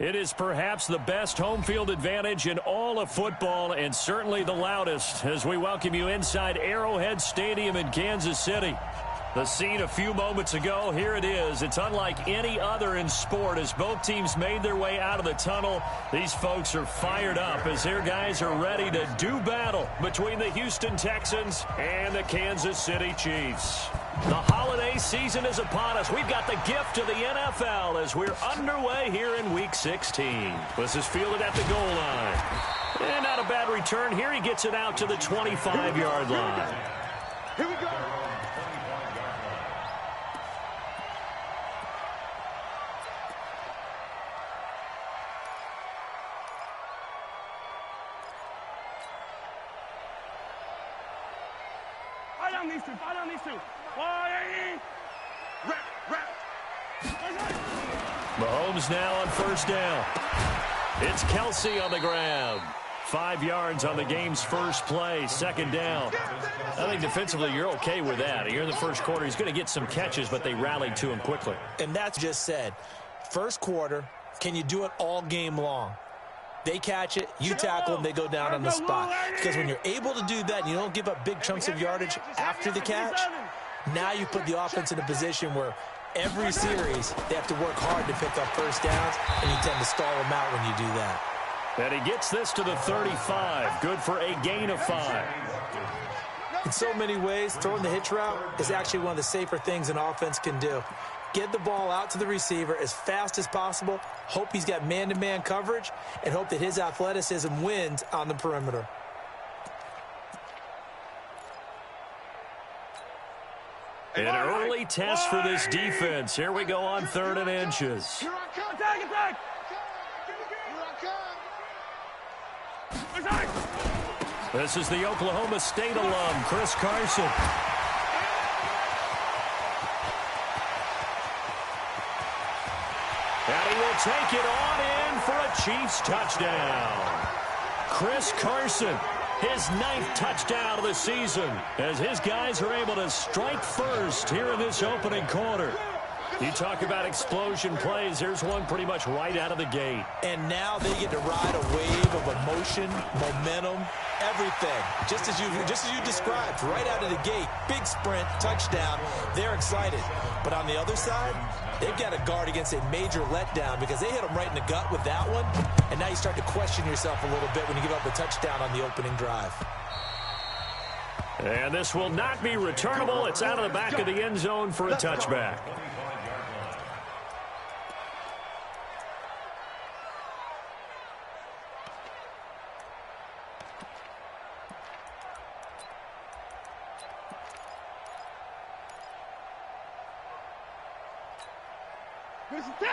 It is perhaps the best home field advantage in all of football, and certainly the loudest, as we welcome you inside Arrowhead Stadium in Kansas City. The scene a few moments ago, here it is. It's unlike any other in sport as both teams made their way out of the tunnel. These folks are fired up as their guys are ready to do battle between the Houston Texans and the Kansas City Chiefs. The holiday season is upon us. We've got the gift of the NFL as we're underway here in Week 16. This is fielded at the goal line. And not a bad return here. He gets it out to the 25-yard line. Here we go. Fight on these two. Mahomes now on first down. It's Kelsey on the ground. 5 yards on the game's first play, second down. I think defensively you're okay with that. Here in the first quarter, he's going to get some catches, but they rallied to him quickly. And that's just said. First quarter, can you do it all game long? They catch it, you tackle them, they go down on the spot. Because when you're able to do that, and you don't give up big chunks of yardage after the catch, now you put the offense in a position where every series they have to work hard to pick up first downs, and you tend to stall them out when you do that. And he gets this to the 35. Good for a gain of 5. In so many ways, throwing the hitch route is actually one of the safer things an offense can do. Get the ball out to the receiver as fast as possible, hope he's got man-to-man coverage, and hope that his athleticism wins on the perimeter. An early test for this defense. Here we go on 3rd and inches. This is the Oklahoma State alum, Chris Carson. And he will take it on in for a Chiefs touchdown. Chris Carson, his 9th touchdown of the season, as his guys are able to strike first here in this opening quarter. You talk about explosion plays. Here's one pretty much right out of the gate. And now they get to ride a wave of emotion, momentum, everything. Just as you described, right out of the gate, big sprint, touchdown. They're excited. But on the other side, they've got to guard against a major letdown because they hit them right in the gut with that one. And now you start to question yourself a little bit when you give up a touchdown on the opening drive. And this will not be returnable. It's out of the back of the end zone for a touchback.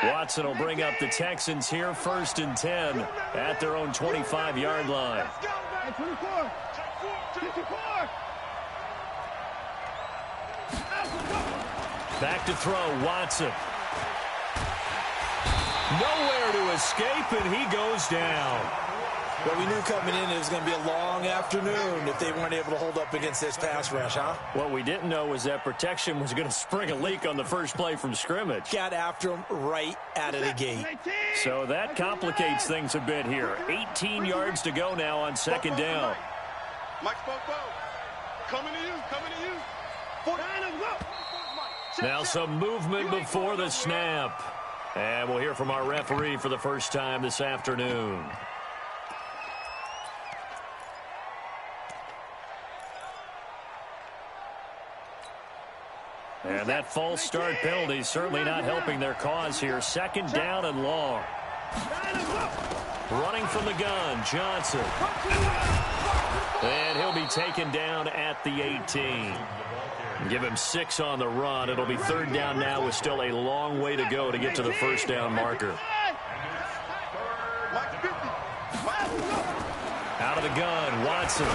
Watson will bring up the Texans here, 1st and 10 at their own 25-yard line. Back to throw, Watson. Nowhere to escape, and he goes down. Well, we knew coming in it was going to be a long afternoon if they weren't able to hold up against this pass rush, huh? What we didn't know was that protection was going to spring a leak on the first play from scrimmage. Got after him right out of the gate. So that complicates things a bit here. 18 yards to go now on second down. Mike, coming to you, coming to you. Now some movement before the snap. And we'll hear from our referee for the first time this afternoon. And that false start penalty is certainly not helping their cause here. Second down and long. Running from the gun, Johnson. And he'll be taken down at the 18. Give him 6 on the run. It'll be third down now with still a long way to go to get to the first down marker. Out of the gun, Watson.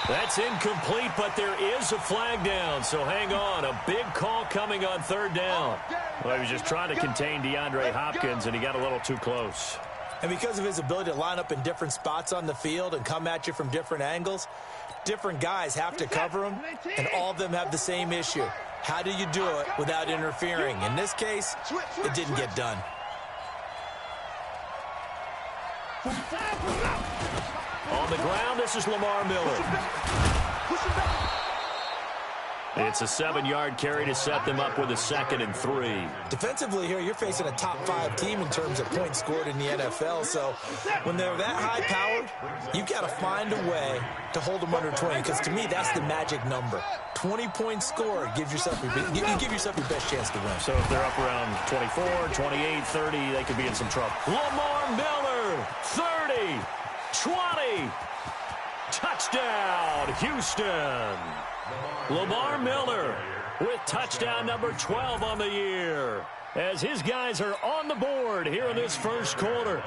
That's incomplete, but there is a flag down, so hang on. A big call coming on third down. Well, he was just trying to contain DeAndre Hopkins, and he got a little too close. And because of his ability to line up in different spots on the field and come at you from different angles, different guys have to cover him, and all of them have the same issue. How do you do it without interfering? In this case, it didn't get done. On the ground, this is Lamar Miller. It's a 7-yard carry to set them up with a 2nd and 3. Defensively here, you're facing a top-5 team in terms of points scored in the NFL, so when they're that high-powered, you've got to find a way to hold them under 20, because to me, that's the magic number. 20 points scored, give yourself your best chance to win. So if they're up around 24, 28, 30, they could be in some trouble. Lamar Miller, 30, 20, touchdown, Houston. Lamar Miller with touchdown number 12 on the year as his guys are on the board here in this first quarter.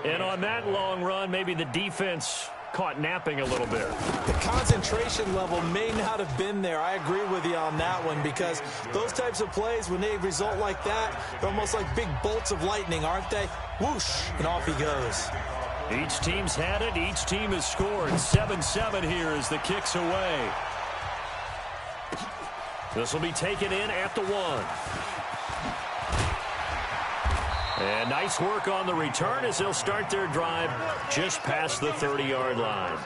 And on that long run, maybe the defense caught napping a little bit. The concentration level may not have been there. I agree with you on that one, because those types of plays, when they result like that, they're almost like big bolts of lightning, aren't they? Whoosh, and off he goes. Each team's had it. Each team has scored. 7-7 here as the kick's away. This will be taken in at the 1. And nice work on the return as they'll start their drive just past the 30-yard line.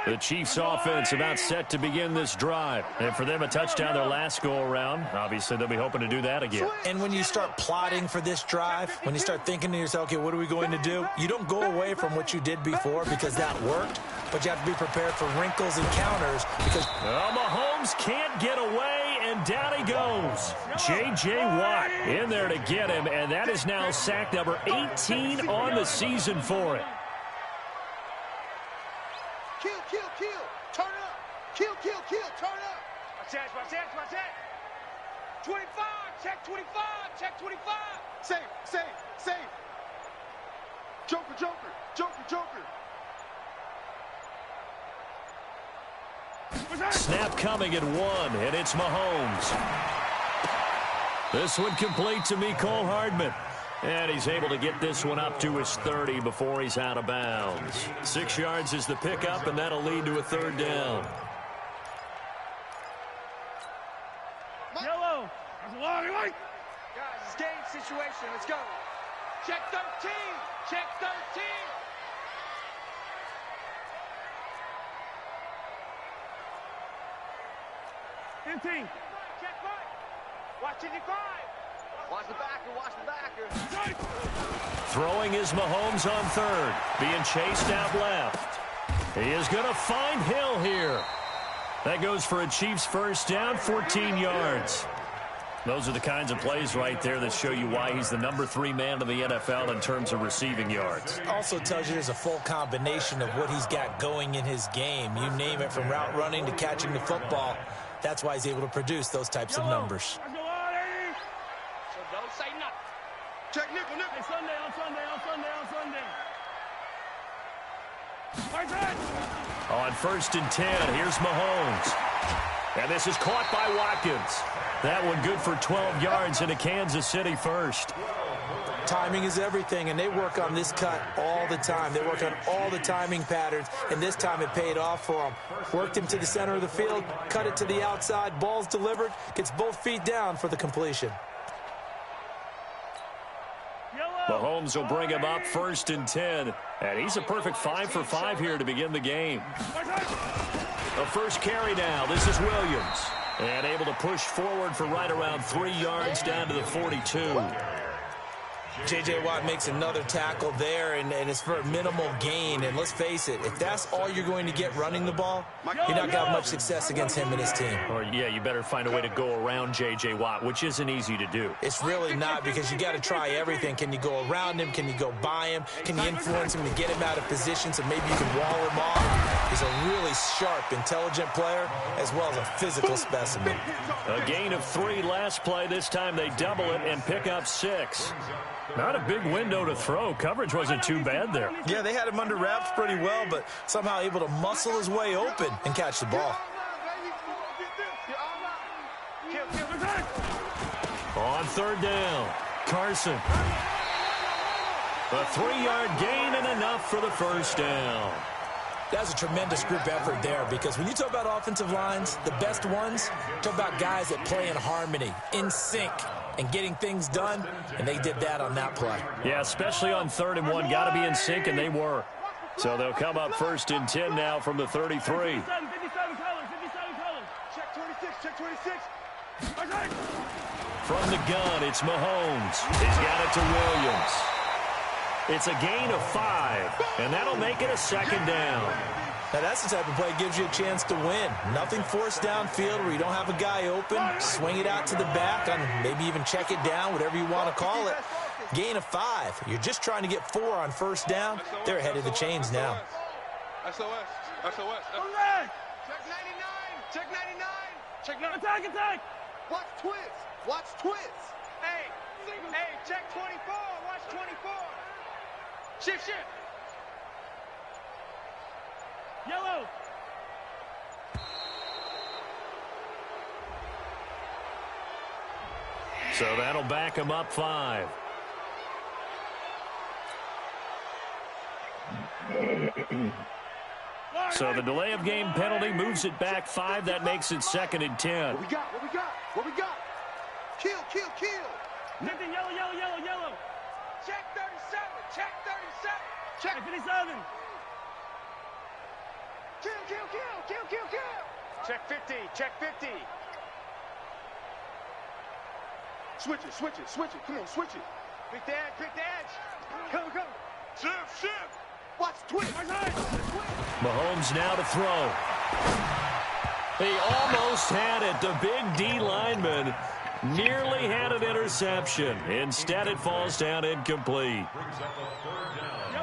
The Chiefs offense about set to begin this drive. And for them, a touchdown their last go-around. Obviously, they'll be hoping to do that again. And when you start plotting for this drive, when you start thinking to yourself, okay, what are we going to do? You don't go away from what you did before because that worked, but you have to be prepared for wrinkles and counters because... Well, Mahomes can't get away, and down he goes. J.J. Watt in there to get him, and that is now sack number 18 on the season for it. Kill, turn up. Kill, turn up. Watch that. 25, check 25. Safe. Joker. Snap coming at 1, and it's Mahomes. This one complete to Mecole Hardman. And he's able to get this one up to his 30 before he's out of bounds. 6 yards is the pickup, and that'll lead to a third down. Yellow. That's a long way. Guys, it's game situation. Let's go. Check 13. 15. Check 5. Watch it, 5. Watch the backer. Throwing is Mahomes on third. Being chased out left. He is going to find Hill here. That goes for a Chiefs first down, 14 yards. Those are the kinds of plays right there that show you why he's the number 3 man in the NFL in terms of receiving yards. Also tells you there's a full combination of what he's got going in his game. You name it, from route running to catching the football. That's why he's able to produce those types of numbers. Check nickel, nickel. Hey, Sunday, on Sunday, on Sunday, on Sunday. On 1st and 10, here's Mahomes. And this is caught by Watkins. That one good for 12 yards into Kansas City first. Timing is everything, and they work on this cut all the time. They work on all the timing patterns, and this time it paid off for them. Worked him to the center of the field, cut it to the outside, ball's delivered, gets both feet down for the completion. Mahomes will bring him up 1st and 10, and he's a perfect 5 for 5 here to begin the game. The first carry now. This is Williams, and able to push forward for right around 3 yards down to the 42. J.J. Watt makes another tackle there, and it's for a minimal gain. And let's face it, if that's all you're going to get running the ball, you're not going to have much success against him and his team. Or, yeah, you better find a way to go around J.J. Watt, which isn't easy to do. It's really not, because you got to try everything. Can you go around him? Can you go by him? Can you influence him to get him out of position so maybe you can wall him off? He's a really sharp, intelligent player, as well as a physical specimen. A gain of 3 last play. This time they double it and pick up 6. Not a big window to throw. Coverage wasn't too bad there. Yeah, they had him under wraps pretty well, but somehow able to muscle his way open and catch the ball. On 3rd down, Carson. A 3-yard gain and enough for the first down. That's a tremendous group effort there, because when you talk about offensive lines, the best ones, talk about guys that play in harmony, in sync, and getting things done, and they did that on that play. Yeah, especially on 3rd and 1. Got to be in sync, and they were. So they'll come up 1st and 10 now from the 33. 57 colors. Check 26, check 26. From the gun, it's Mahomes. He's got it to Williams. It's a gain of 5, and that'll make it a 2nd down. Now, that's the type of play that gives you a chance to win. Nothing forced downfield where you don't have a guy open. Swing it out to the back, and maybe even check it down, whatever you want to call it. Gain of 5. You're just trying to get 4 on 1st down. They're ahead of the chains now. SOS. Check 99. Check 99. Check 99. Attack. Watch twist. Hey, check 24. Watch 24. Shift. Yellow. So that'll back him up 5. So the delay of game penalty moves it back 5. That makes it 2nd and 10. What we got? Kill. Lifting yellow. Check 37. Check 57. Kill. Check 50. Switch it. Come on, switch it. Pick the edge. Come. Shift. Watch twist. Mahomes now to throw. He almost had it. The big D lineman nearly had an interception. Instead, it falls down incomplete.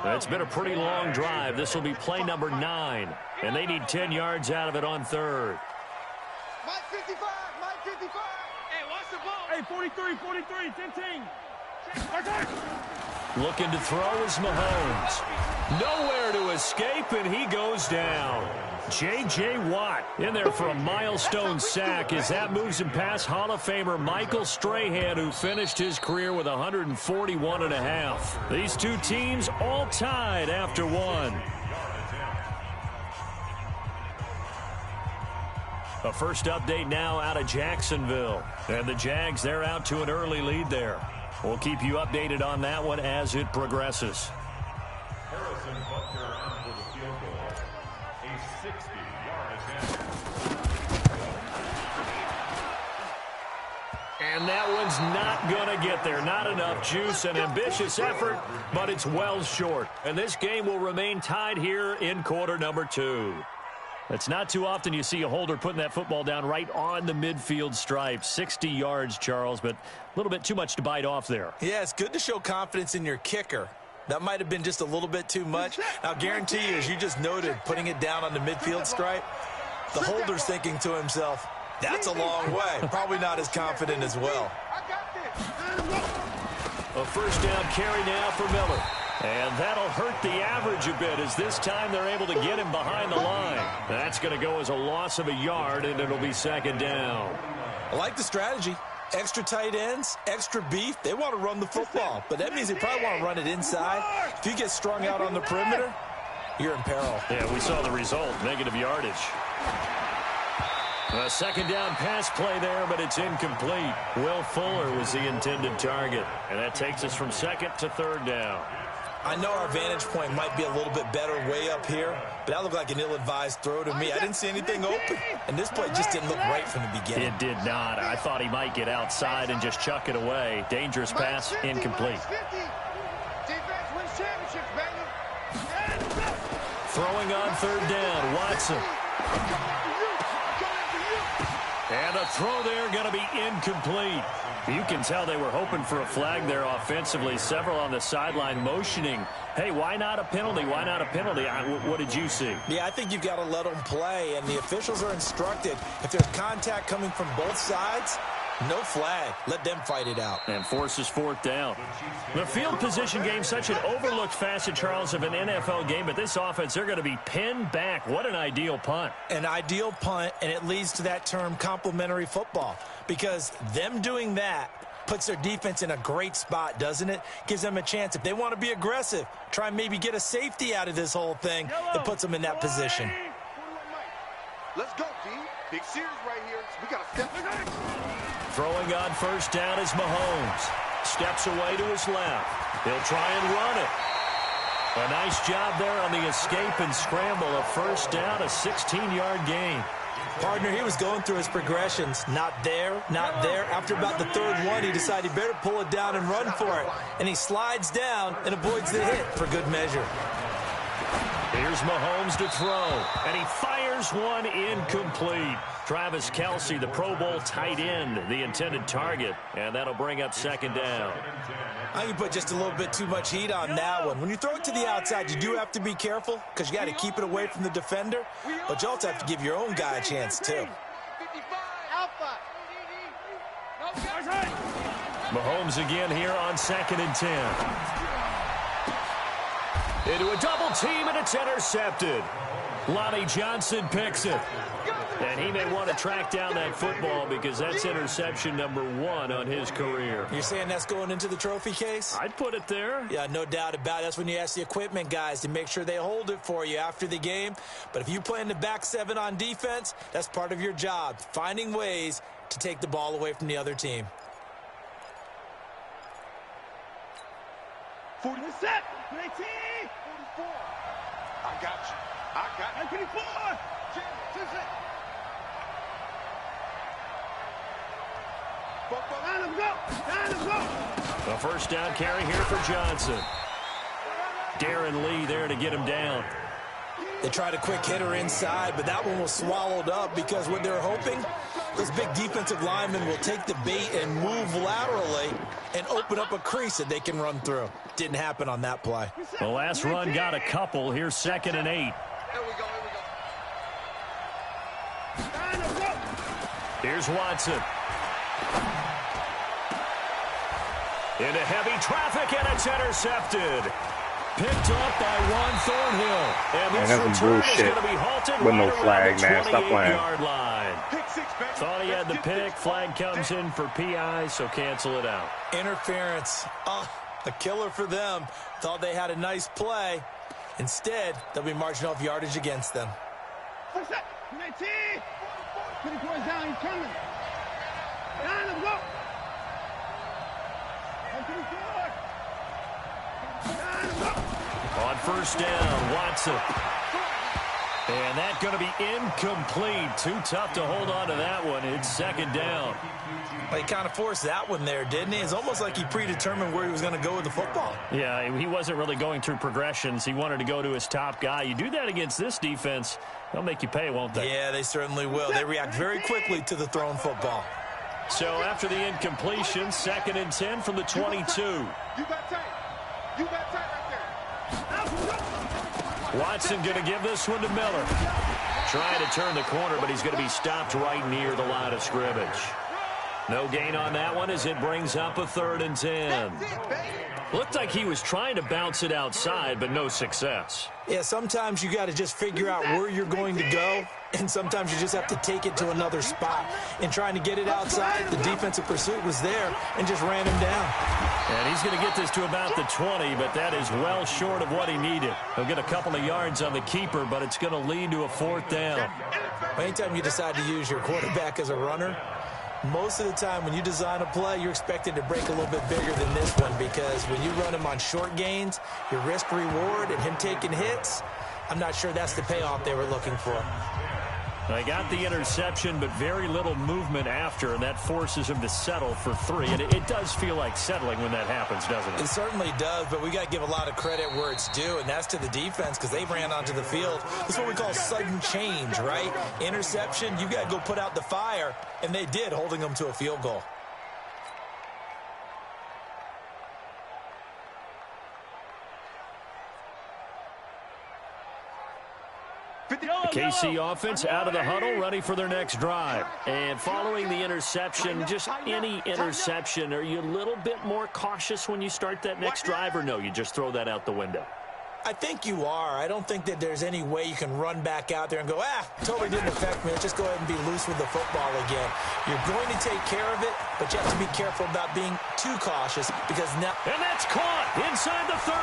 It's been a pretty long drive. This will be play number 9, and they need 10 yards out of it on 3rd. Mike 55. Hey, watch the ball. Hey, 43, 15. Looking to throw is Mahomes. Nowhere to escape, and he goes down. J.J. Watt in there for a milestone sack as that moves him past Hall of Famer Michael Strahan, who finished his career with 141.5. These two teams all tied after 1. A first update now out of Jacksonville. And the Jags, they're out to an early lead there. We'll keep you updated on that one as it progresses. And that one's not going to get there. Not enough juice. An ambitious effort, but it's well short. And this game will remain tied here in quarter number 2. It's not too often you see a holder putting that football down right on the midfield stripe. 60 yards, Charles, but a little bit too much to bite off there. Yeah, it's good to show confidence in your kicker. That might have been just a little bit too much. I'll guarantee you, as you just noted, putting it down on the midfield stripe, the holder's thinking to himself, that's a long way. Probably not as confident as well. A first down carry now for Miller. And that'll hurt the average a bit as this time they're able to get him behind the line. That's going to go as a loss of a yard, and it'll be second down. I like the strategy. Extra tight ends, extra beef. They want to run the football, but that means they probably want to run it inside. If you get strung out on the perimeter, you're in peril. Yeah, we saw the result, negative yardage. A second down pass play there, but it's incomplete. Will Fuller was the intended target, and that takes us from second to third down. I know our vantage point might be a little bit better way up here, but that looked like an ill-advised throw to me. I didn't see anything open, and this play just didn't look right from the beginning. It did not. I thought he might get outside and just chuck it away. Dangerous pass, incomplete. Throwing on third down, Watson. And a throw there going to be incomplete. You can tell they were hoping for a flag there offensively. Several on the sideline motioning, hey, why not a penalty? Why not a penalty? What did you see? Yeah, I think you've got to let them play, and the officials are instructed. If there's contact coming from both sides, no flag. Let them fight it out. And forces fourth down. The field position game, such an overlooked facet, Charles, of an NFL game, but this offense, they're going to be pinned back. What an ideal punt. An ideal punt, and it leads to that term complementary football, because them doing that puts their defense in a great spot, doesn't it? Gives them a chance. If they want to be aggressive, try and maybe get a safety out of this whole thing, it puts them in that position. Let's go, D. Big series right here. We got to step it. Throwing on first down is Mahomes. Steps away to his left. He'll try and run it. A nice job there on the escape and scramble. A first down, a 16-yard gain. Partner, he was going through his progressions. Not there, not there. After about the third one, he decided he better pull it down and run for it. And he slides down and avoids the hit for good measure. Here's Mahomes to throw. And he fires one incomplete. Travis Kelce, the Pro Bowl tight end, the intended target. And that'll bring up second down. I think you put just a little bit too much heat on that one. When you throw it to the outside, you do have to be careful because you got to keep it away from the defender. But you also have to give your own guy a chance, too. Mahomes again here on 2nd and 10. Into a double team, and it's intercepted. Lonnie Johnson picks it. And he may want to track down that football because that's interception number 1 on his career. You're saying that's going into the trophy case? I'd put it there. Yeah, no doubt about it. That's when you ask the equipment guys to make sure they hold it for you after the game. But if you play in the back 7 on defense, that's part of your job, finding ways to take the ball away from the other team. 40 set. 19. 44. I got you. I got you. 24. A first down carry here for Johnson. Darren Lee there to get him down. They tried a quick hitter inside, but that one was swallowed up because what they're hoping, those big defensive linemen will take the bait and move laterally and open up a crease that they can run through. Didn't happen on that play. The last run got a couple. Here's 2nd and 8. Here we go. Here's Watson. Into heavy traffic, and it's intercepted. Picked up by Juan Thornhill. And this return is going to be halted with no right flag, around man. the Stop playing. 28-yard line. Thought he had the pick. Flag comes in for PI, so cancel it out. Interference. Oh, a killer for them. Thought they had a nice play. Instead, they'll be marching off yardage against them. 19. 24 down. He's coming. Down and go. On first down, Watson. And that's going to be incomplete. Too tough to hold on to that one. It's 2nd down. Well, he kind of forced that one there, didn't he? It's almost like he predetermined where he was going to go with the football. Yeah, he wasn't really going through progressions. He wanted to go to his top guy. You do that against this defense, they'll make you pay, won't they? Yeah, they certainly will. They react very quickly to the thrown football. So after the incompletion, 2nd and 10 from the 22. You got tight. You got tight right there. Watson going to give this one to Miller. Trying to turn the corner, but he's going to be stopped right near the line of scrimmage. No gain on that one as it brings up a 3rd and 10. Looked like he was trying to bounce it outside, but no success. Yeah, sometimes you got to just figure out where you're going to go, and sometimes you just have to take it to another spot. In trying to get it outside, the defensive pursuit was there and just ran him down. And he's going to get this to about the 20, but that is well short of what he needed. He'll get a couple of yards on the keeper, but it's going to lead to a 4th down. Anytime you decide to use your quarterback as a runner, most of the time when you design a play, you're expected to break a little bit bigger than this one, because when you run him on short gains, your risk-reward and him taking hits, I'm not sure that's the payoff they were looking for. They got the interception, but very little movement after, and that forces him to settle for 3. And it does feel like settling when that happens, doesn't it? It certainly does, but we got to give a lot of credit where it's due, and that's to the defense, because they ran onto the field. This is what we call sudden change, right? Interception, you got to go put out the fire, and they did, holding them to a field goal. The KC offense out of the huddle, ready for their next drive. And following the interception, just any interception, are you a little bit more cautious when you start that next drive, or no, you just throw that out the window? I think you are. I don't think that there's any way you can run back out there and go, totally didn't affect me. Let's just go ahead and be loose with the football again. You're going to take care of it, but you have to be careful about being too cautious, because now... And that's caught inside the 30.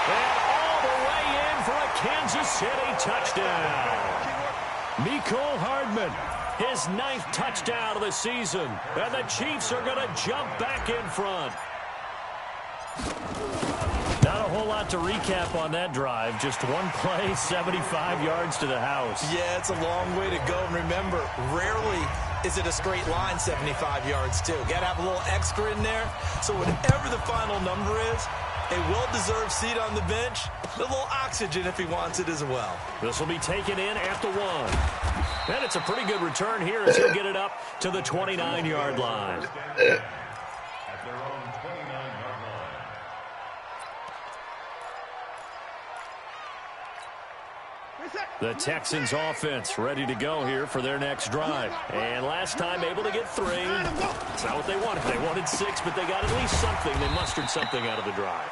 And all the way in for a Kansas City touchdown. Mecole Hardman, his 9th touchdown of the season. And the Chiefs are going to jump back in front. Not a whole lot to recap on that drive. Just one play, 75 yards to the house. Yeah, it's a long way to go. And remember, rarely is it a straight line 75 yards, too. Got to have a little extra in there. So whatever the final number is, a well-deserved seat on the bench, a little oxygen if he wants it as well. This will be taken in at the 1. And it's a pretty good return here as he'll get it up to the 29-yard line. The Texans offense ready to go here for their next drive. And last time able to get 3. It's not what they wanted. They wanted 6, but they got at least something. They mustered something out of the drive.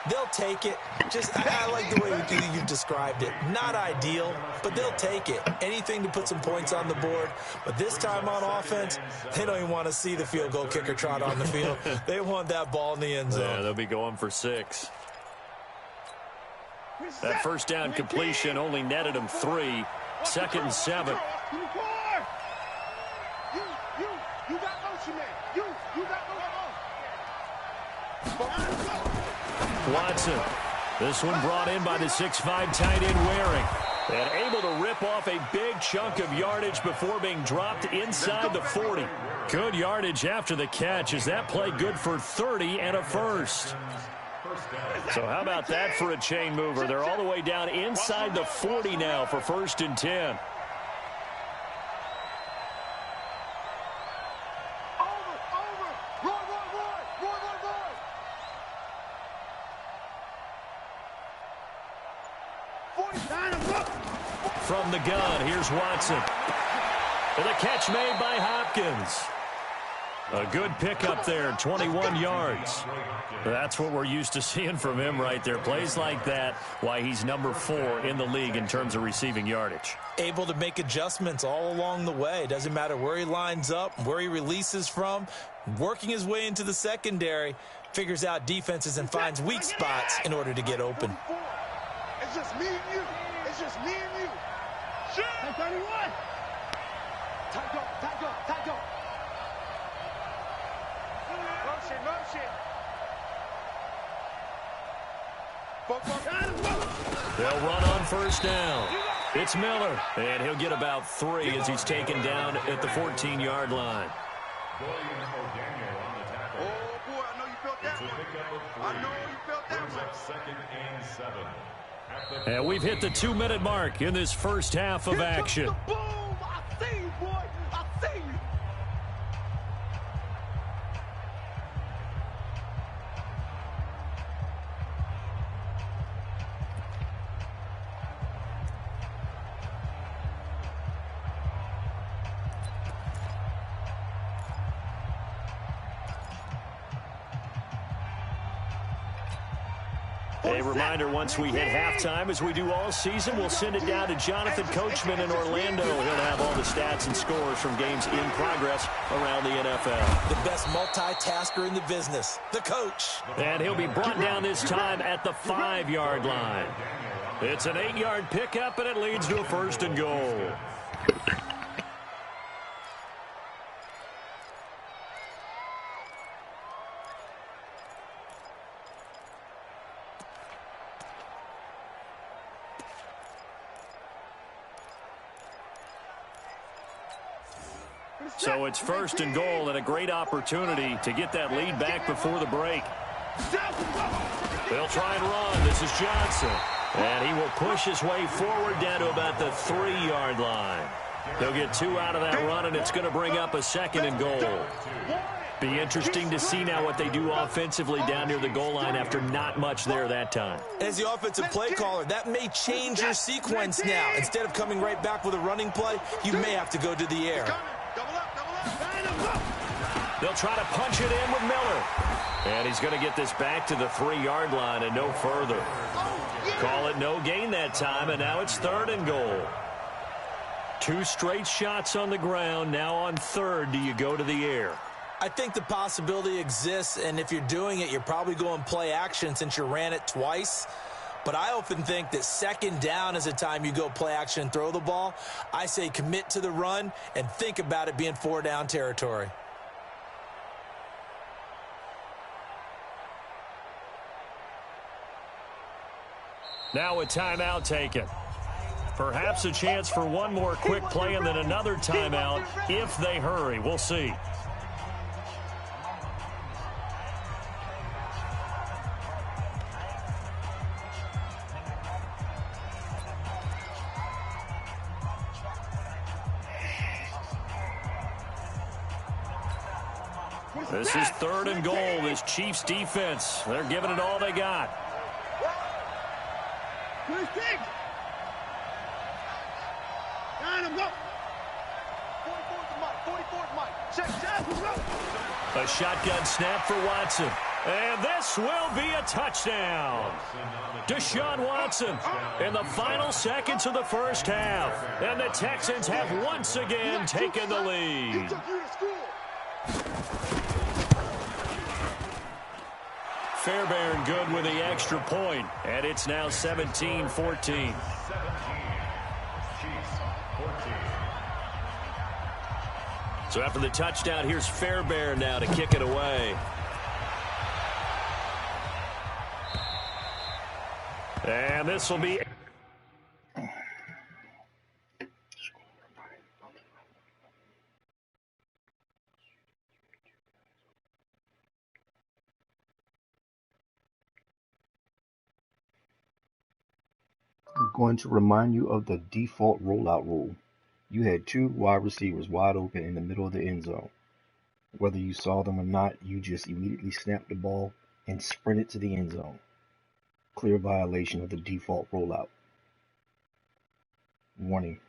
They'll take it. I like the way you described it. Not ideal, but they'll take it. Anything to put some points on the board. But this time on offense, they don't even want to see the field goal kicker trot on the field. They want that ball in the end zone. Yeah, they'll be going for 6. That first down completion only netted him 3. 2nd and 7. You got motion, man. You got motion. Watson. This one brought in by the 6'5" tight end Waring. And able to rip off a big chunk of yardage before being dropped inside the 40. Good yardage after the catch. Is that play good for 30 and a first? So how about that for a chain mover? They're all the way down inside the 40 now for 1st and 10. From the gun, here's Watson. And the catch made by Hopkins. A good pickup there, 21 yards. That's what we're used to seeing from him right there. Plays like that, why he's number 4 in the league in terms of receiving yardage. Able to make adjustments all along the way. Doesn't matter where he lines up, where he releases from. Working his way into the secondary, figures out defenses and finds weak spots in order to get open. It's just me and you. It's just me and you. Shit. 31. Tight go. Motion. They'll run on 1st down. It's Miller, and he'll get about 3 as he's taken down at the 14-yard line. Oh, boy, I know you felt that one. And we've hit the 2-minute mark in this first half of action. Boom! I see you, boy. I see you. A reminder, once we hit halftime, as we do all season, we'll send it down to Jonathan Coachman in Orlando. He'll have all the stats and scores from games in progress around the NFL. The best multitasker in the business, the coach. And he'll be brought down this time at the 5-yard line. It's an 8-yard pickup, and it leads to a 1st and goal. So it's 1st and goal and a great opportunity to get that lead back before the break. They'll try and run. This is Johnson. And he will push his way forward down to about the 3-yard line. He'll get 2 out of that run, and it's going to bring up a 2nd and goal. Be interesting to see now what they do offensively down near the goal line after not much there that time. As the offensive play caller, that may change your sequence now. Instead of coming right back with a running play, you may have to go to the air. They'll try to punch it in with Miller. And he's going to get this back to the 3-yard line and no further. Call it no gain that time, and now it's 3rd and goal. 2 straight shots on the ground. Now on 3rd, do you go to the air? I think the possibility exists, and if you're doing it, you're probably going play action since you ran it twice. But I often think that 2nd down is the time you go play action and throw the ball. I say commit to the run and think about it being 4-down territory. Now a timeout taken. Perhaps a chance for one more quick play and then another timeout if they hurry. We'll see. This is 3rd and goal. This Chiefs defense, they're giving it all they got. A shotgun snap for Watson. And this will be a touchdown. Deshaun Watson in the final seconds of the first half. And the Texans have once again taken the lead. Fairbairn good with the extra point, and it's now 17-14. So after the touchdown, here's Fairbairn now to kick it away. And this will be... I'm going to remind you of the default rollout rule. You had 2 wide receivers wide open in the middle of the end zone. Whether you saw them or not, you just immediately snapped the ball and sprinted to the end zone. Clear violation of the default rollout. Warning.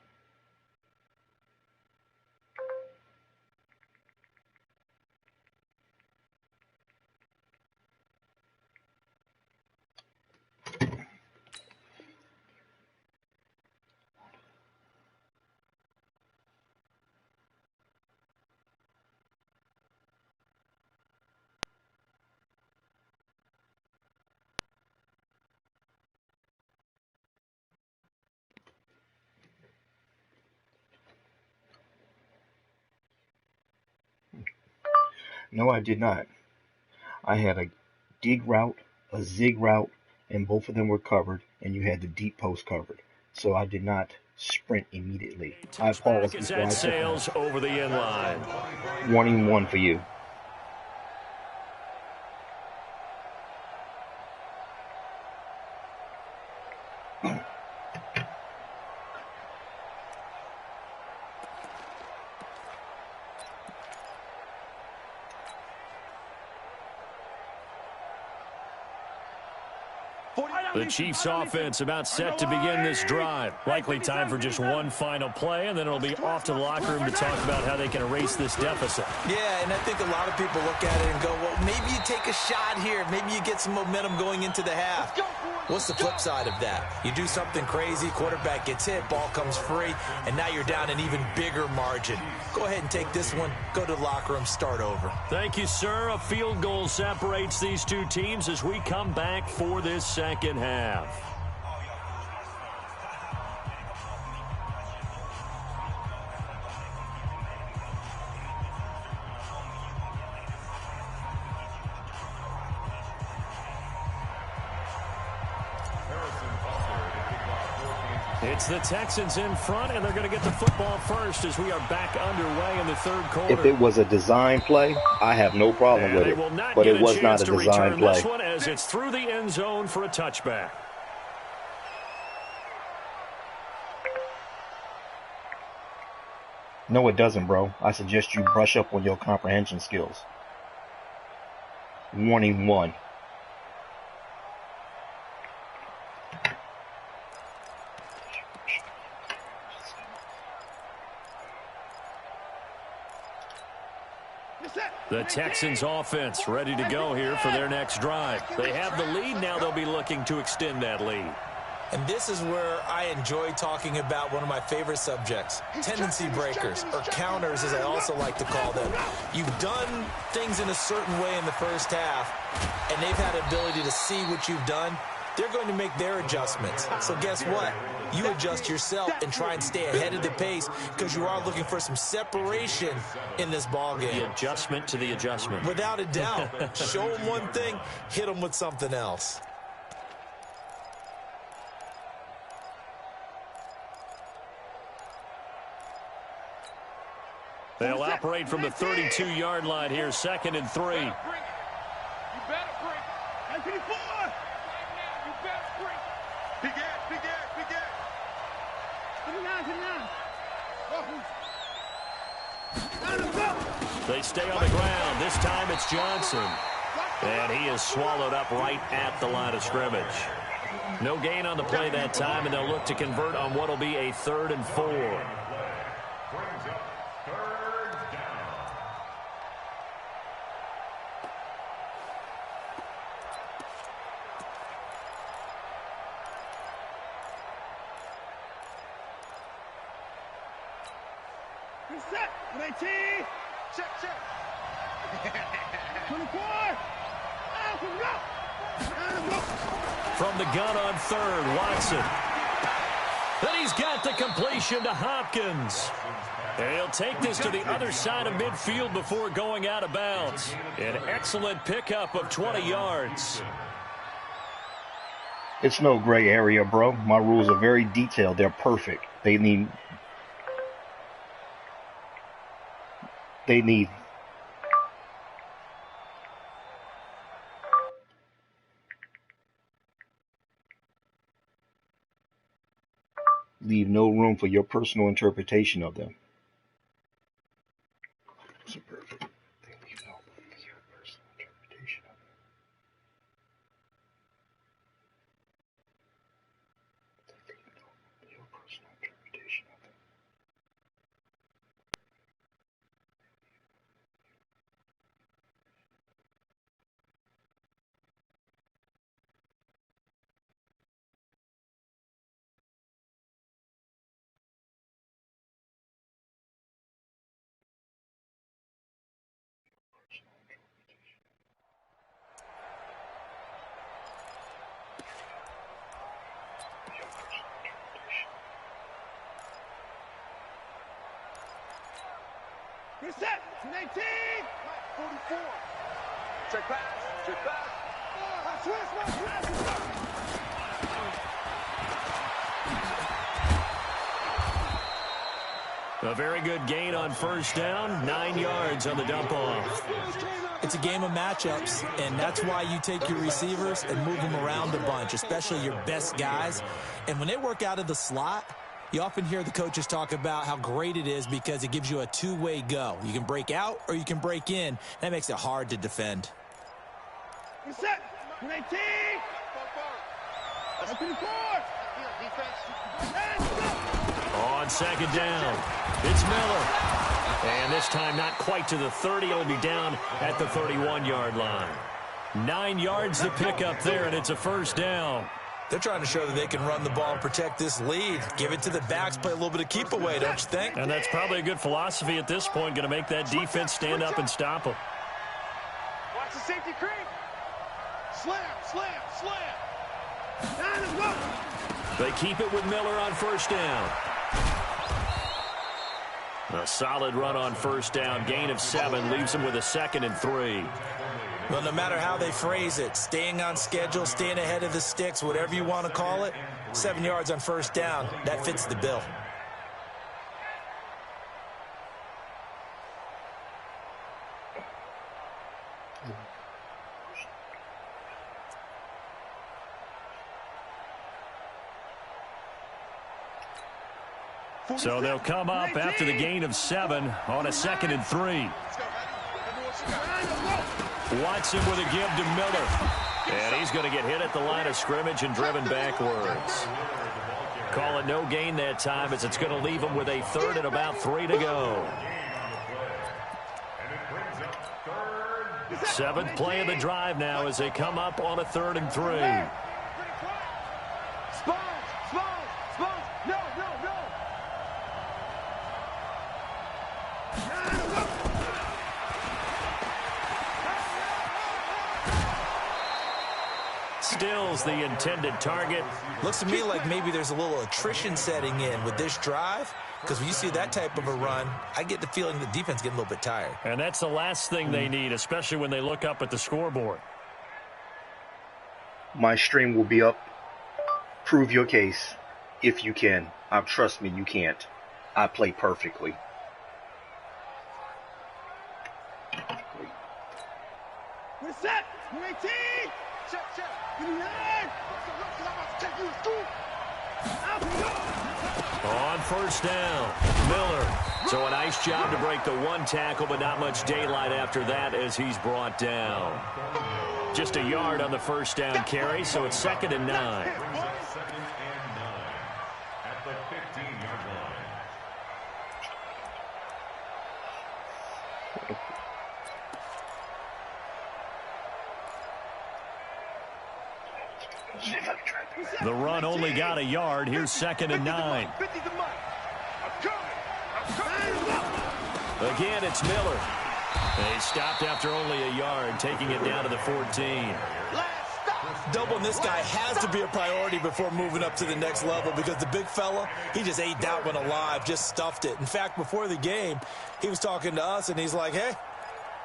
No, I did not. I had a dig route, a zig route, and both of them were covered, and you had the deep post covered. So I did not sprint immediately. I paused before I sails over the end line. Warning 1 for you. The Chiefs offense about set to begin this drive. Likely time for just one final play, and then it'll be off to the locker room to talk about how they can erase this deficit. Yeah, and I think a lot of people look at it and go, well, maybe you take a shot here. Maybe you get some momentum going into the half. What's the flip side of that? You do something crazy, quarterback gets hit, ball comes free, and now you're down an even bigger margin. Go ahead and take this one, go to the locker room, start over. Thank you, sir. A field goal separates these two teams as we come back for this second half. It's the Texans in front, and they're going to get the football first as we are back underway in the third quarter. If it was a design play, I have no problem with it, but it was not a design play. This one as it's through the end zone for a touchback. No, it doesn't, bro. I suggest you brush up on your comprehension skills. Warning 1. The Texans offense ready to go here for their next drive. They have the lead. Now they'll be looking to extend that lead. And this is where I enjoy talking about one of my favorite subjects, tendency breakers, or counters as I also like to call them. You've done things in a certain way in the first half, and they've had the ability to see what you've done. They're going to make their adjustments. So guess what? You adjust yourself and try and stay ahead of the pace because you are looking for some separation in this ballgame. The adjustment to the adjustment. Without a doubt. Show them one thing, hit them with something else. They'll operate from the 32-yard line here, 2nd and 3. You better break. And 24. You better break. Big ass, big ass, big ass. 29. They stay on the ground. This time it's Johnson. And he is swallowed up right at the line of scrimmage. No gain on the play that time, and they'll look to convert on what will be a 3rd and 4. Set. 19. Check. 24. From the gun on 3rd, Watson. Then he's got the completion to Hopkins. And he'll take this to the other side of midfield before going out of bounds. An excellent pickup of 20 yards. It's no gray area, bro. My rules are very detailed. They're perfect. They need leave no room for your personal interpretation of them. It's perfect. They leave no room for your personal interpretation of them. They leave no room for your personal interpretation of them. Reset. 19. 44. Check pass. A very good gain on 1st down, 9 yards on the dump off. It's a game of matchups, and that's why you take your receivers and move them around a bunch, especially your best guys. And when they work out of the slot, you often hear the coaches talk about how great it is because it gives you a two-way go. You can break out or you can break in. That makes it hard to defend. Reset. 19. 24. On 2nd down, it's Miller. And this time not quite to the 30. It'll be down at the 31-yard line. 9 yards to pick up there, and it's a 1st down. They're trying to show that they can run the ball and protect this lead. Give it to the backs, play a little bit of keep away, don't you think? And that's probably a good philosophy at this point, going to make that defense stand up and stop them. Watch the safety creep. Slam, slam, slam. Now let's go. They keep it with Miller on first down. A solid run on first down. Gain of 7 leaves them with a 2nd and 3. Well, no matter how they phrase it, staying on schedule, staying ahead of the sticks, whatever you want to call it, 7 yards on first down, that fits the bill. So they'll come up after the gain of 7 on a 2nd and 3. Watson with a give to Miller. And he's going to get hit at the line of scrimmage and driven backwards. Call it no gain that time as it's going to leave him with a 3rd and about 3 to go. 7th play of the drive now as they come up on a 3rd and 3. Still's the intended target. Looks to me like maybe there's a little attrition setting in with this drive, because when you see that type of a run, I get the feeling the defense getting a little bit tired. And that's the last thing they need, especially when they look up at the scoreboard. My stream will be up. Prove your case if you can. Trust me, you can't. I play perfectly. We're set. We're 18. Check, check. On first down, Miller. So a nice job to break the 1 tackle, but not much daylight after that as he's brought down. Just a yard on the first down carry, so it's 2nd and 9. The run only got a yard. Here's 2nd and 9. Again, it's Miller. They stopped after only a yard, taking it down to the 14. Doubling this guy has to be a priority before moving up to the next level, because the big fella, he just ate that one alive, just stuffed it. In fact, before the game, he was talking to us, and he's like, hey,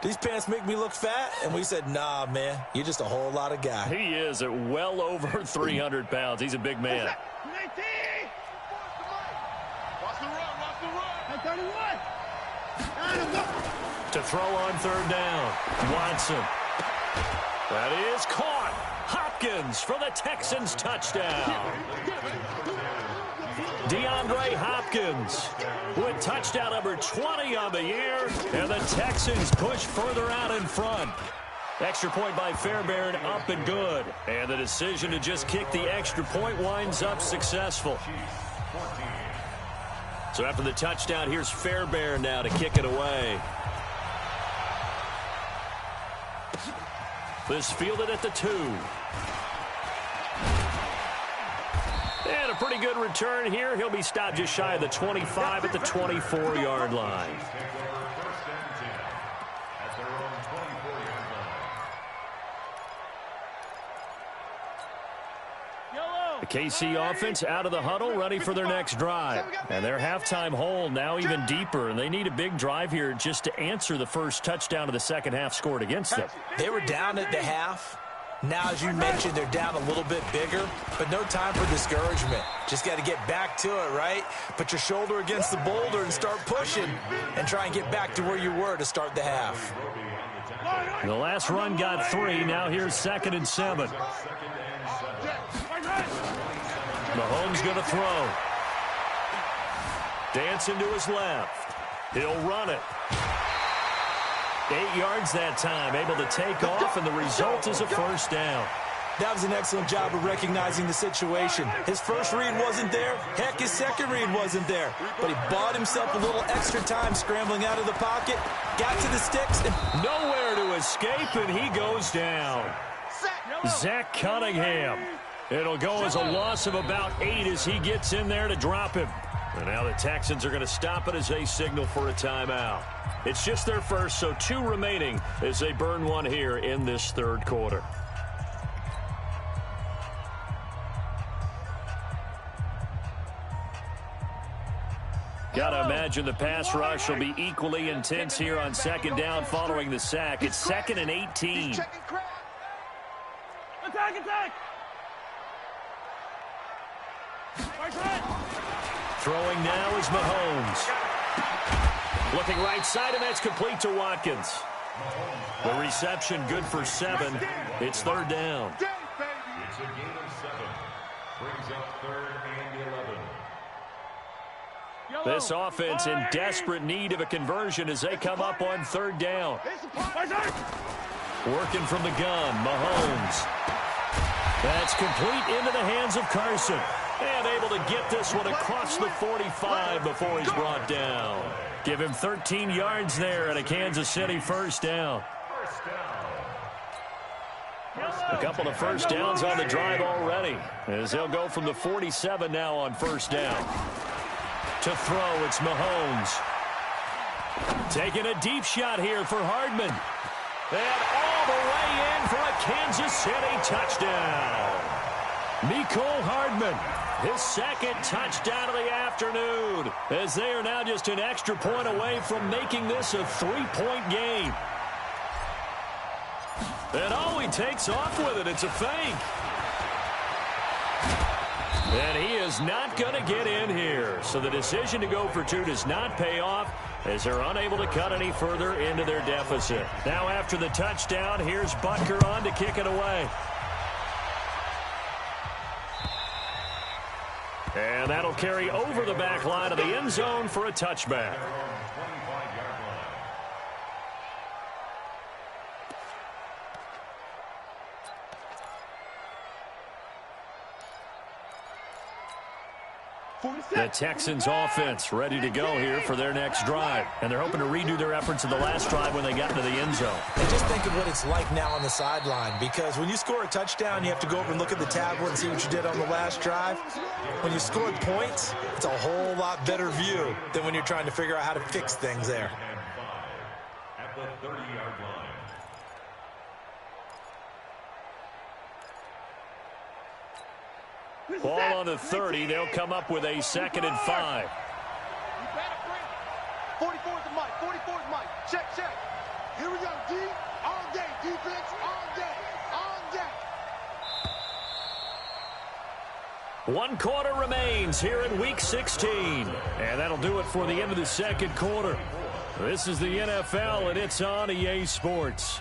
these pants make me look fat? And we said, nah, man, you're just a whole lot of guy. He is at well over 300 pounds. He's a big man. Watch the run, watch the run. 31. To throw on 3rd down, Watson. That is caught. Hopkins for the Texans touchdown. DeAndre Hopkins with touchdown number 20 on the year, and the Texans push further out in front. Extra point by Fairbairn, up and good. And the decision to just kick the extra point winds up successful. So after the touchdown, here's Fairbairn now to kick it away. This fielded at the 2. And a pretty good return here. He'll be stopped just shy of the 25 at the 24-yard line. The KC offense out of the huddle, ready for their next drive. And their halftime hole now even deeper, and they need a big drive here just to answer the first touchdown of the second half scored against them. They were down at the half. Now, as you mentioned, they're down a little bit bigger, but no time for discouragement. Just got to get back to it, right? Put your shoulder against the boulder and start pushing and try and get back to where you were to start the half. The last run got 3. Now here's 2nd and 7. Mahomes going to throw. Dancing to his left. He'll run it. 8 yards that time, able to take off, and the result is a first down. That was an excellent job of recognizing the situation. His first read wasn't there. Heck, his second read wasn't there. But he bought himself a little extra time scrambling out of the pocket, got to the sticks, and nowhere to escape, and he goes down. Zach Cunningham It'll go as a loss of about 8 as he gets in there to drop him. And now the Texans are going to stop it as they signal for a timeout. It's just their first, so 2 remaining as they burn one here in this third quarter. Got to imagine the pass rush will be equally intense here on second down following the sack. It's 2nd and 18. Attack! Throwing now is Mahomes. Looking right side, and that's complete to Watkins. The reception good for 7. It's 3rd down. It's a gain of 7. Brings up 3rd and 11. This offense in desperate need of a conversion as they come up on 3rd down. Working from the gun, Mahomes. That's complete into the hands of Carson. And able to get this one across the 45 before he's brought down. Give him 13 yards there and a Kansas City first down. A couple of first downs on the drive already as they'll go from the 47 now on first down. To throw, it's Mahomes. Taking a deep shot here for Hardman. And all the way in for a Kansas City touchdown. Mecole Hardman, his 2nd touchdown of the afternoon, as they are now just an extra point away from making this a 3-point game. And oh, he takes off with it. It's a fake. And he is not going to get in here. So the decision to go for 2 does not pay off as they're unable to cut any further into their deficit. Now after the touchdown, here's Butker on to kick it away. And that'll carry over the back line of the end zone for a touchback. The Texans offense ready to go here for their next drive. And they're hoping to redo their efforts in the last drive when they got into the end zone. And just think of what it's like now on the sideline, because when you score a touchdown, you have to go over and look at the tablet and see what you did on the last drive. When you scored points, it's a whole lot better view than when you're trying to figure out how to fix things there. At the 30-yard line. Ball on the 30. They'll come up with a 2nd and 5. You better bring it. 44 is the mic. 44 is Mike. Check. Here we go. D all day. Defense all day. All day. 1 quarter remains here in Week 16. And that'll do it for the end of the 2nd quarter. This is the NFL, and it's on EA Sports.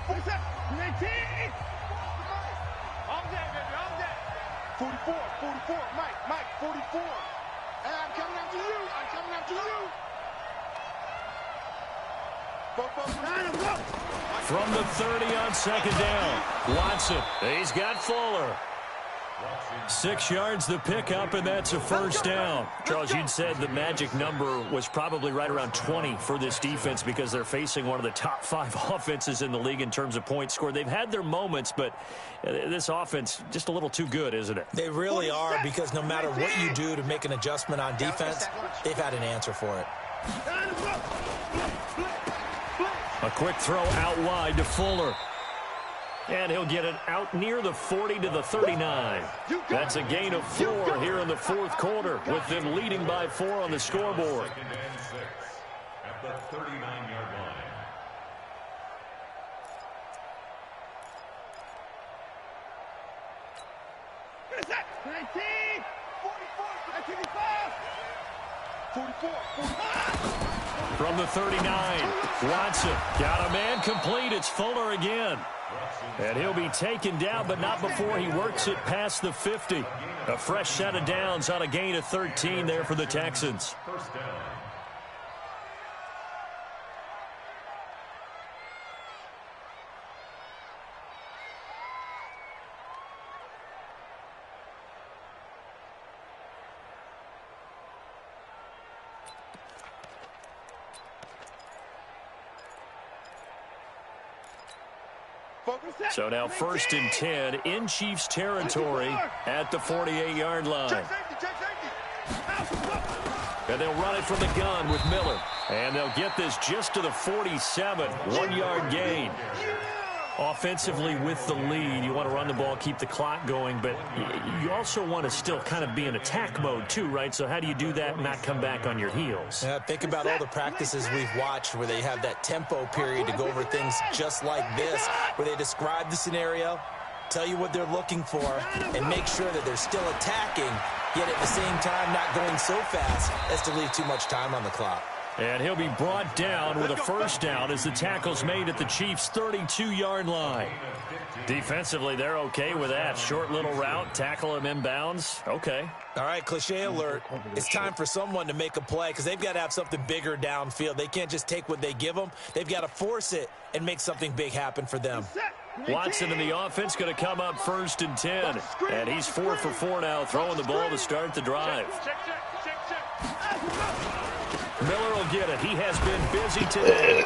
All day, baby. All day. 44. Mike, 44. And I'm coming after you. From the 30 on 2nd down, Watson. He's got Fuller. 6 yards the pickup, and that's a first down. Charles, you'd said the magic number was probably right around 20 for this defense because they're facing one of the top 5 offenses in the league in terms of points scored. They've had their moments, but this offense just a little too good, isn't it? They really are, because no matter what you do to make an adjustment on defense, they've had an answer for it. A quick throw out wide to Fuller. And he'll get it out near the 40 to the 39. That's a gain of 4 here in the 4th quarter, with them leading by 4 on the scoreboard. 2nd and 6 at the 39-yard line. What is that? 19, 44, 45. From the 39, Watson got a man complete. It's Fuller again. And he'll be taken down, but not before he works it past the 50. A fresh set of downs on a gain of 13 there for the Texans. First down. So now 1st and 10 in Chiefs territory at the 48-yard line. And they'll run it from the gun with Miller. And they'll get this just to the 47, 1-yard gain. Offensively with the lead, you want to run the ball, keep the clock going, but you also want to still kind of be in attack mode too, right? So how do you do that and not come back on your heels? Yeah, think about all the practices we've watched where they have that tempo period to go over things just like this, where they describe the scenario, tell you what they're looking for, and make sure that they're still attacking, yet at the same time not going so fast as to leave too much time on the clock. And he'll be brought down with a 1st down as the tackle's made at the Chiefs' 32-yard line. Defensively, they're okay with that. Short little route, tackle him inbounds. Okay. All right, cliche alert. It's time for someone to make a play because they've got to have something bigger downfield. They can't just take what they give them. They've got to force it and make something big happen for them. Watson and the offense going to come up 1st and 10. And he's 4 for 4 now, throwing the ball to start the drive. Miller will get it. He has been busy today.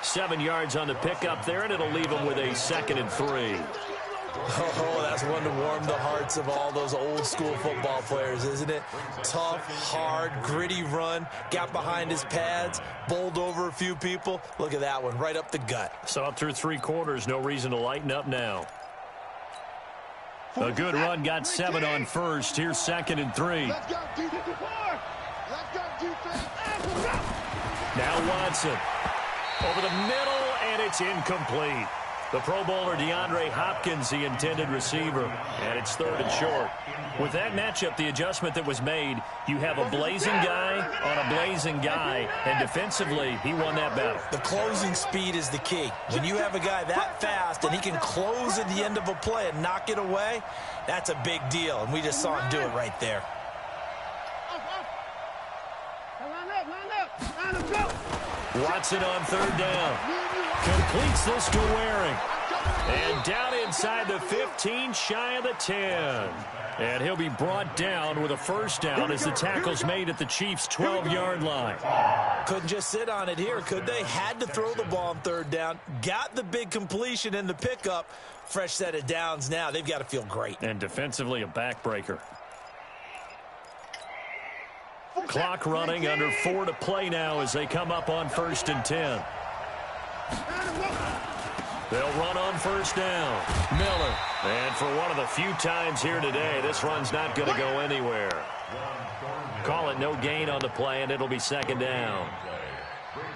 7 yards on the pickup there, and it'll leave him with a 2nd and 3. Oh, that's one to warm the hearts of all those old-school football players, isn't it? Tough, hard, gritty run, got behind his pads, bowled over a few people. Look at that one, right up the gut. Saw through 3 quarters, no reason to lighten up now. A good run, got 7 on 1st. Here's 2nd and 3. Let's go, defense. Let's go, defense. Now Watson. Over the middle, and it's incomplete. The Pro Bowler DeAndre Hopkins, the intended receiver, and it's 3rd and short. With that matchup, the adjustment that was made, you have a blazing guy on a blazing guy, and defensively, he won that battle. The closing speed is the key. When you have a guy that fast and he can close at the end of a play and knock it away, that's a big deal, and we just saw him do it right there. Watson on 3rd down. Completes this to Waring. And down inside the 15, shy of the 10. And he'll be brought down with a 1st down as the tackle's made at the Chiefs' 12-yard line. Couldn't just sit on it here, could they? Had to throw the ball on 3rd down. Got the big completion in the pickup. Fresh set of downs now. They've got to feel great. And defensively, a backbreaker. Clock running, under 4 to play now as they come up on 1st and 10. They'll run on 1st down. Miller. And for one of the few times here today, this run's not going to go anywhere. Call it no gain on the play, and it'll be 2nd down.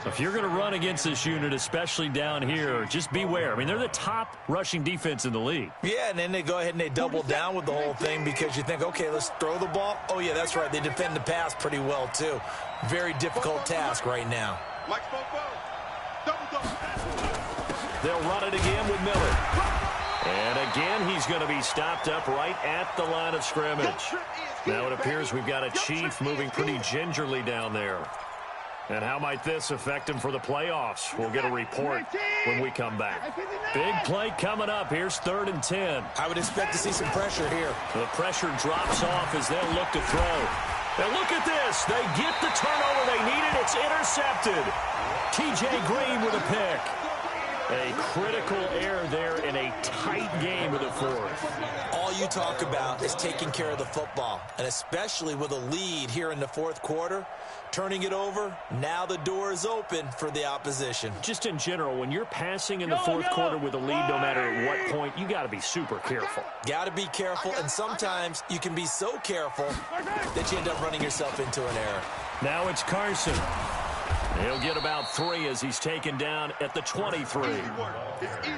If you're going to run against this unit, especially down here, just beware. I mean, they're the top rushing defense in the league. Yeah, and then they go ahead and they double down with the whole thing because you think, okay, let's throw the ball. Oh, yeah, that's right. They defend the pass pretty well, too. Very difficult task right now. They'll run it again with Miller. And again, he's going to be stopped up right at the line of scrimmage. Now it appears we've got a Chief moving pretty gingerly down there. And how might this affect him for the playoffs? We'll get a report when we come back. Big play coming up. Here's 3rd and 10. I would expect to see some pressure here. The pressure drops off as they'll look to throw. And look at this. They get the turnover they needed. It's intercepted. T.J. Green with a pick. A critical error there in a tight game of the 4th. All you talk about is taking care of the football, and especially with a lead here in the 4th quarter, turning it over, now the door is open for the opposition. Just in general, when you're passing in the 4th quarter with a lead, no matter at what point, you got to be super careful. Got to be careful, and sometimes you can be so careful that you end up running yourself into an error. Now it's Carson. He'll get about 3 as he's taken down at the 23.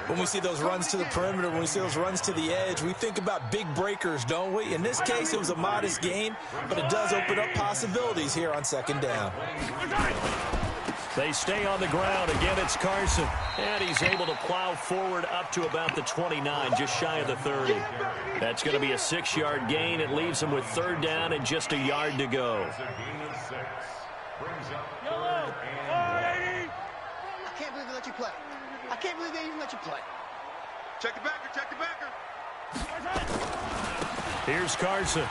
When we see those runs to the perimeter, when we see those runs to the edge, we think about big breakers, don't we? In this case, it was a modest gain, but it does open up possibilities here on 2nd down. They stay on the ground. Again, it's Carson. And he's able to plow forward up to about the 29, just shy of the 30. That's going to be a 6-yard gain. It leaves him with 3rd down and just a yard to go. I can't believe they let you play. I can't believe they even let you play. Check the backer, check the backer. Here's Carson.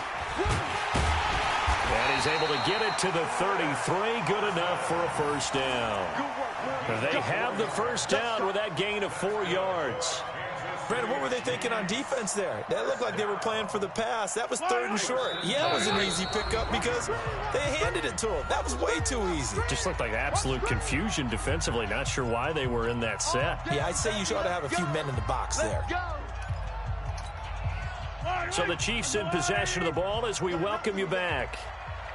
And he's able to get it to the 33. Good enough for a first down. They have the first down with that gain of 4 yards. Brandon, what were they thinking on defense there? That looked like they were playing for the pass. That was 3rd and short. Yeah, it was an easy pickup because they handed it to him. That was way too easy. Just looked like absolute confusion defensively. Not sure why they were in that set. Yeah, I'd say you ought to have a few men in the box there. So the Chiefs in possession of the ball as we welcome you back.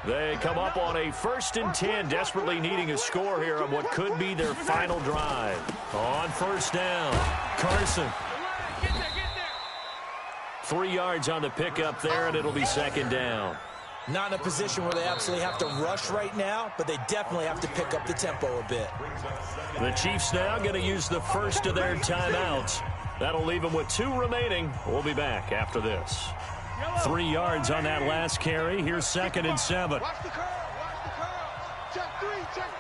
They come up on a 1st and 10, desperately needing a score here on what could be their final drive. On first down, Carson. 3 yards on the pickup there, and it'll be 2nd down. Not in a position where they absolutely have to rush right now, but they definitely have to pick up the tempo a bit. The Chiefs now going to use the first of their timeouts. That'll leave them with 2 remaining. We'll be back after this. 3 yards on that last carry. Here's 2nd and 7. Watch the curl. Watch the curl. Check 3. Check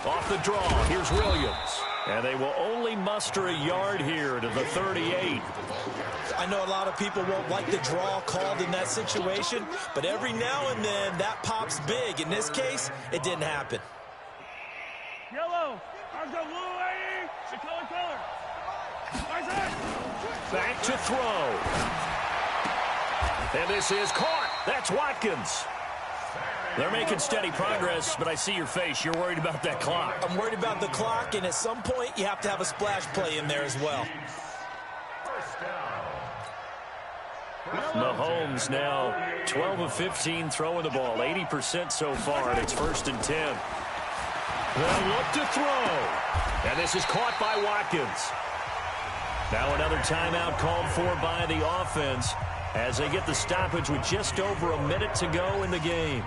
3. Off the draw. Here's Williams. And they will only muster a yard here to the 38. I know a lot of people won't like the draw called in that situation, but every now and then that pops big. In this case, it didn't happen. Yellow. Ours got blue, lady. The color. Back to throw. And this is caught. That's Watkins. They're making steady progress, but I see your face. You're worried about that clock. I'm worried about the clock, and at some point, you have to have a splash play in there as well. Mahomes now 12 of 15 throwing the ball, 80% so far, and it's 1st and 10. They'll look to throw. And this is caught by Watkins. Now another timeout called for by the offense as they get the stoppage with just over a minute to go in the game.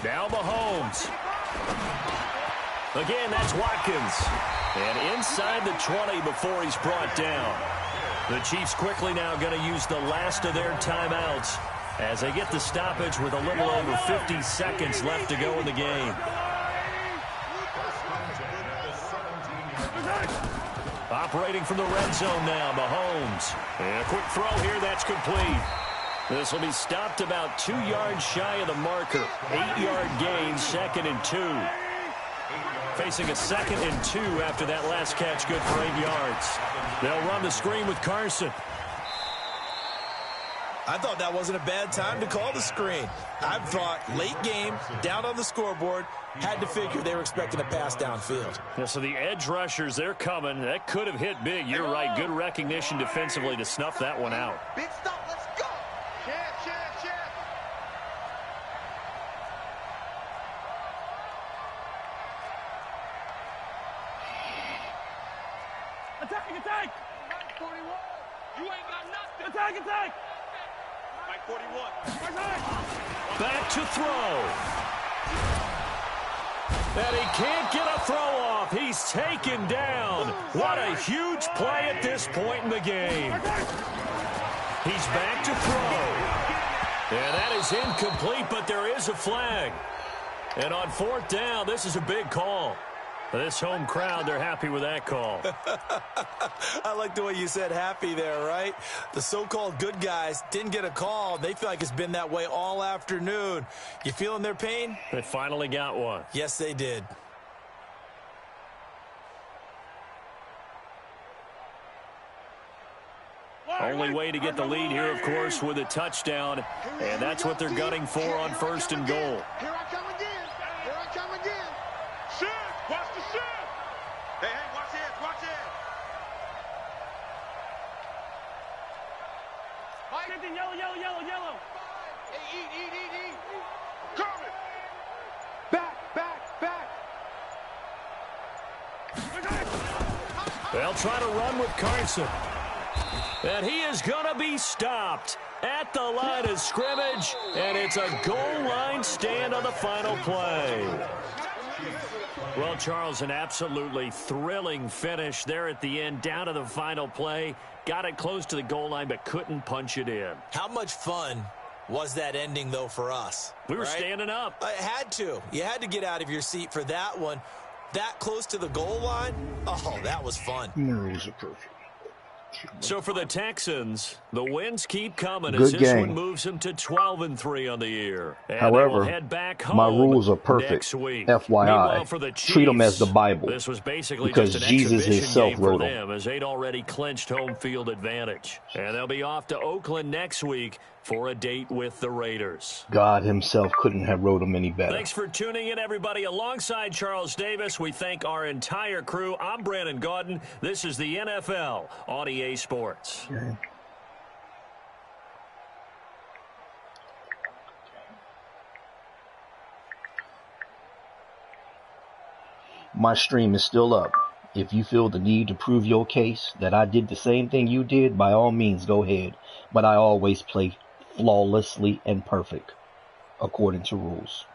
Now Mahomes. Again, that's Watkins. And inside the 20 before he's brought down. The Chiefs quickly now going to use the last of their timeouts as they get the stoppage with a little over 50 seconds left to go in the game. Operating from the red zone now, Mahomes. And a quick throw here, that's complete. This will be stopped about 2 yards shy of the marker. 8-yard gain, 2nd and 2. Facing a 2nd and 2 after that last catch, good for 8 yards. They'll run the screen with Carson. I thought that wasn't a bad time to call the screen. I thought late game, down on the scoreboard, had to figure they were expecting a pass downfield. Yeah, so the edge rushers, they're coming. That could have hit big. You're right. Good recognition defensively to snuff that one out. Big stop. Let's go. Chance. Attack. Mike 41. You ain't got nothing. Attack. Mike 41. Back to throw. And he can't get a throw off. He's taken down. What a huge play at this point in the game. He's back to throw. And that is incomplete, but there is a flag. And on 4th down, this is a big call. This home crowd, they're happy with that call. I like the way you said happy there, right? The so-called good guys didn't get a call. They feel like it's been that way all afternoon. You feeling their pain? They finally got one. Yes, they did. Only way to get the lead here, of course, with a touchdown. And that's what they're gunning for on 1st and goal. Here I come again. Shift. Watch the shift. Hey, watch it. Mike. Yellow. Hey, eat. Coming. Back. They'll try to run with Carson. And he is going to be stopped at the line of scrimmage. And it's a goal line stand on the final play. Well, Charles, an absolutely thrilling finish there at the end, down to the final play. Got it close to the goal line, but couldn't punch it in. How much fun was that ending, though, for us. We were right? standing up. I had to. You had to get out of your seat for that one. That close to the goal line, oh, that was fun. The rules are perfect. So for the Texans, the wins keep coming Good as this game. one moves them to 12-3 on the year. And However, they will head back home my rules are perfect. next week. FYI, Meanwhile, for the Chiefs, treat them as the Bible. This was basically because just an Jesus exhibition himself game for wrote them as they'd already clinched home field advantage. And they'll be off to Oakland next week for a date with the Raiders. God himself couldn't have wrote them any better. Thanks for tuning in, everybody. Alongside Charles Davis, we thank our entire crew. I'm Brandon Gaudin. This is the NFL on EA Sports. Okay. My stream is still up. If you feel the need to prove your case that I did the same thing you did, by all means go ahead. But I always play flawlessly and perfect according to rules.